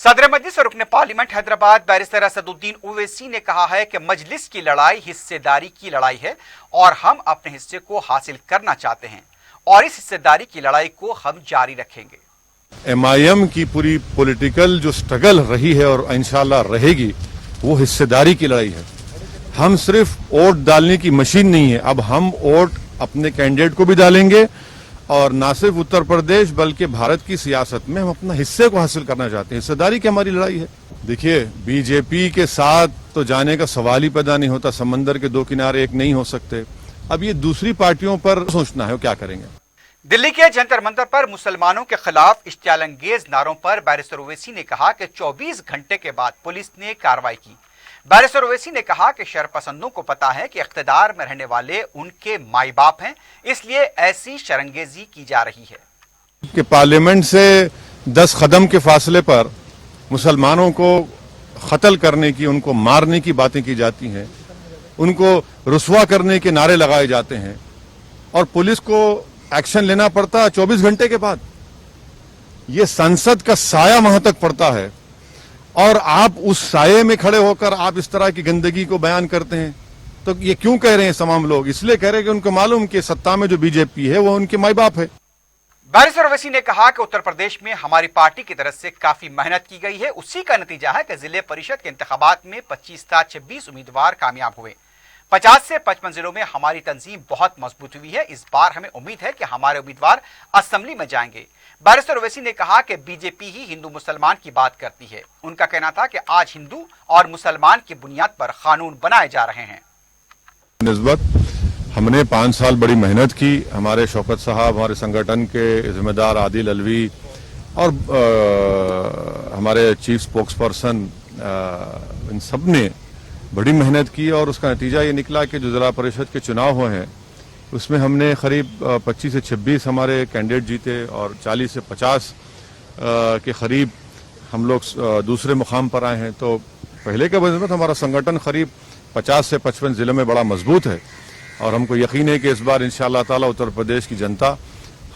सदर मजलिस और रुकन पार्लियामेंट हैदराबाद बैरिस्टर असदुद्दीन ओवैसी ने कहा है कि मजलिस की लड़ाई हिस्सेदारी की लड़ाई है और हम अपने हिस्से को हासिल करना चाहते हैं और इस हिस्सेदारी की लड़ाई को हम जारी रखेंगे। MIM की पूरी पॉलिटिकल जो स्ट्रगल रही है और इंशाल्लाह रहेगी वो हिस्सेदारी की लड़ाई है। हम सिर्फ वोट डालने की मशीन नहीं है, अब हम वोट अपने कैंडिडेट को भी डालेंगे और ना सिर्फ उत्तर प्रदेश बल्कि भारत की सियासत में हम अपना हिस्से को हासिल करना चाहते हैं। हिस्सेदारी की हमारी लड़ाई है। देखिए, बीजेपी के साथ तो जाने का सवाल ही पैदा नहीं होता, समंदर के दो किनारे एक नहीं हो सकते। अब ये दूसरी पार्टियों पर सोचना है क्या करेंगे। दिल्ली के जंतर मंतर पर मुसलमानों के खिलाफ इश्तियालंगेज नारों पर बैरिस्टर ओवैसी ने कहा कि 24 घंटे के बाद पुलिस ने कार्रवाई की। बैरिस्टर ओवैसी ने कहा कि शरपसंदों को पता है कि इख्तिदार में रहने वाले उनके माई बाप हैं, इसलिए ऐसी शरंगेजी की जा रही है कि पार्लियामेंट से 10 कदम के फासले पर मुसलमानों को कत्ल करने की, उनको मारने की बातें की जाती हैं, उनको रुस्वा करने के नारे लगाए जाते हैं और पुलिस को एक्शन लेना पड़ता है 24 घंटे के बाद। ये संसद का साया वहां तक पड़ता है और आप उस साये में खड़े होकर आप इस तरह की गंदगी को बयान करते हैं। तो ये क्यों कह रहे हैं तमाम लोग? इसलिए कह रहे हैं कि उनको मालूम कि सत्ता में जो बीजेपी है वो उनके माई बाप है। बैरिस्टर ओवैसी ने कहा कि उत्तर प्रदेश में हमारी पार्टी की तरफ से काफी मेहनत की गई है। उसी का नतीजा है कि जिले परिषद के इंतखाबात में 25 था 26 उम्मीदवार कामयाब हुए। 50 से 55 जिलों में हमारी तंजीम बहुत मजबूत हुई है। इस बार हमें उम्मीद है कि हमारे उम्मीदवार असेंबली में जाएंगे। बैरिस्टर ओवैसी ने कहा कि बीजेपी ही हिंदू मुसलमान की बात करती है। उनका कहना था कि आज हिंदू और मुसलमान की बुनियाद पर कानून बनाए जा रहे हैं। निस्बत हमने 5 साल बड़ी मेहनत की। हमारे शौकत साहब, हमारे संगठन के जिम्मेदार आदिल अलवी और हमारे चीफ स्पोक्स पर्सन, इन सब ने बड़ी मेहनत की और उसका नतीजा ये निकला कि जो जिला परिषद के चुनाव हुए हैं उसमें हमने करीब 25 से 26 हमारे कैंडिडेट जीते और 40 से 50 के करीब हम लोग दूसरे मुकाम पर आए हैं। तो पहले के बनिस्बत हमारा संगठन करीब 50 से 55 जिलों में बड़ा मजबूत है और हमको यकीन है कि इस बार इंशाअल्लाह ताला उत्तर प्रदेश की जनता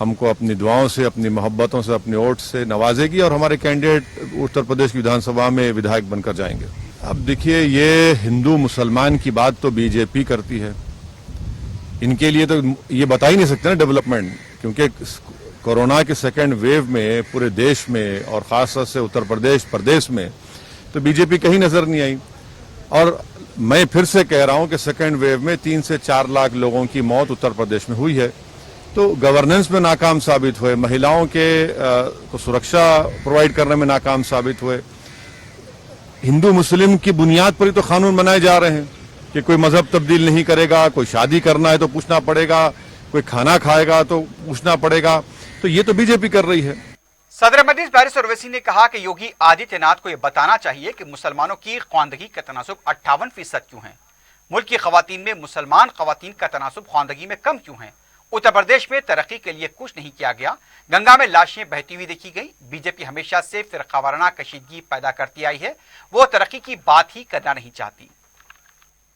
हमको अपनी दुआओं से, अपनी मोहब्बतों से, अपने वोट से नवाजेगी और हमारे कैंडिडेट उत्तर प्रदेश की विधानसभा में विधायक बनकर जाएंगे। अब देखिए, ये हिंदू मुसलमान की बात तो बीजेपी करती है। इनके लिए तो ये बता ही नहीं सकते ना डेवलपमेंट, क्योंकि कोरोना के सेकेंड वेव में पूरे देश में और खासतौर से उत्तर प्रदेश में तो बीजेपी कहीं नजर नहीं आई। और मैं फिर से कह रहा हूं कि सेकेंड वेव में 3 से 4 लाख लोगों की मौत उत्तर प्रदेश में हुई है। तो गवर्नेंस में नाकाम साबित हुए, महिलाओं के को सुरक्षा प्रोवाइड करने में नाकाम साबित हुए। हिंदू मुस्लिम की बुनियाद पर ही तो कानून बनाए जा रहे हैं कि कोई मजहब तब्दील नहीं करेगा, कोई शादी करना है तो पूछना पड़ेगा, कोई खाना खाएगा तो पूछना पड़ेगा। तो ये तो बीजेपी कर रही है। सदर मजलिस बैरिस्टर ओवैसी ने कहा कि योगी आदित्यनाथ को यह बताना चाहिए कि मुसलमानों की ख्वानदगी का तनासुब 58% क्यों है। मुल्क की खवातीन में मुसलमान खवातीन का तनासुब ख्वानदगी में कम क्यों है। उत्तर प्रदेश में तरक्की के लिए कुछ नहीं किया गया। गंगा में लाशें बहती हुई देखी गई। बीजेपी हमेशा से फिरकावाराना कशीदगी पैदा करती आई है, वो तरक्की की बात ही करना नहीं चाहती।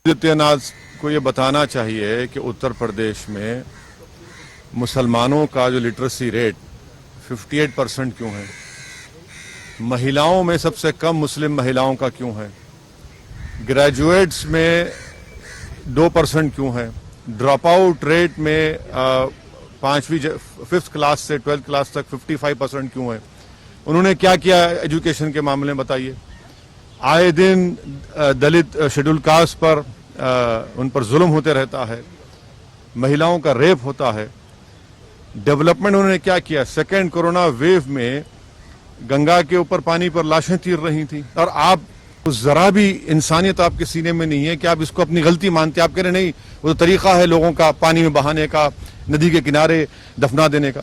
आदित्यनाथ को ये बताना चाहिए कि उत्तर प्रदेश में मुसलमानों का जो लिटरेसी रेट 58% क्यों है, महिलाओं में सबसे कम मुस्लिम महिलाओं का क्यों है, ग्रेजुएट्स में 2% क्यों है, ड्रॉप आउट रेट में 5th क्लास से 12th क्लास तक 55% क्यों है। उन्होंने क्या किया एजुकेशन के मामले में बताइए। आए दिन दलित शेड्यूल कास्ट पर उन पर जुल्म होते रहता है, महिलाओं का रेप होता है। डेवलपमेंट उन्होंने क्या किया। सेकेंड कोरोना वेव में गंगा के ऊपर पानी पर लाशें तीर रही थी और आप जरा भी इंसानियत आपके सीने में नहीं है कि आप इसको अपनी गलती मानते। आप कह रहे नहीं, वो तो तरीका है लोगों का पानी में बहाने का, नदी के किनारे दफना देने का।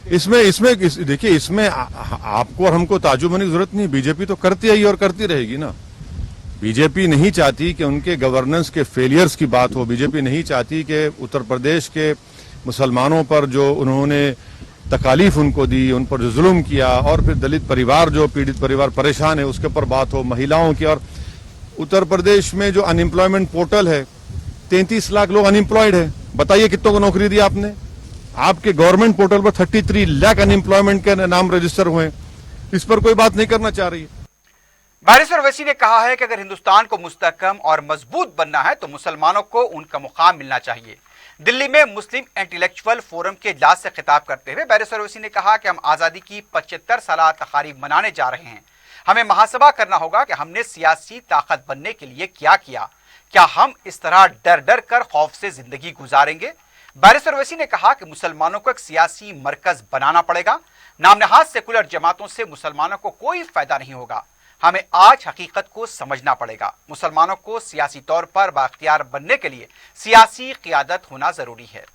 इसमें देखिए, इसमें आपको और हमको ताज्जुब होने की जरूरत नहीं। बीजेपी तो करती आई और करती रहेगी ना। बीजेपी नहीं चाहती कि उनके गवर्नेंस के फेलियर्स की बात हो। बीजेपी नहीं चाहती कि उत्तर प्रदेश के मुसलमानों पर जो उन्होंने तकालीफ उनको दी, उन पर जो जुल्म किया और फिर दलित परिवार जो पीड़ित परिवार परेशान है उसके ऊपर बात हो, महिलाओं की। और उत्तर प्रदेश में जो अनएम्प्लॉयमेंट पोर्टल है, 33 लाख लोग अनएम्प्लॉयड है। बताइए कितनों को नौकरी दी आपने। आपके गवर्नमेंट पोर्टल पर 33 लाख अनएम्प्लॉयमेंट के नाम रजिस्टर हुए। इस पर कोई बात नहीं करना चाह रही है। बैरिस्टर ओवैसी ने कहा है कि अगर हिंदुस्तान को मुस्तहकम और मजबूत बनना है तो मुसलमानों को उनका मुकाम मिलना चाहिए। दिल्ली में मुस्लिम इंटेलेक्चुअल फोरम के इजलास से खिताब करते हुए बैरिस्टर ओवैसी ने कहा कि हम आज़ादी की 75 साल तकारीब मनाने जा रहे हैं। हमें मुहासबा करना होगा कि हमने सियासी ताकत बनने के लिए क्या किया। क्या हम इस तरह डर डर कर खौफ से जिंदगी गुजारेंगे? बैरिस्टर ओवैसी ने कहा कि मुसलमानों को एक सियासी मरकज बनाना पड़ेगा। नामनहाज सेकुलर जमातों से मुसलमानों को कोई फायदा नहीं होगा। हमें आज हकीकत को समझना पड़ेगा। मुसलमानों को सियासी तौर पर बाख्तियार बनने के लिए सियासी क़ियादत होना जरूरी है।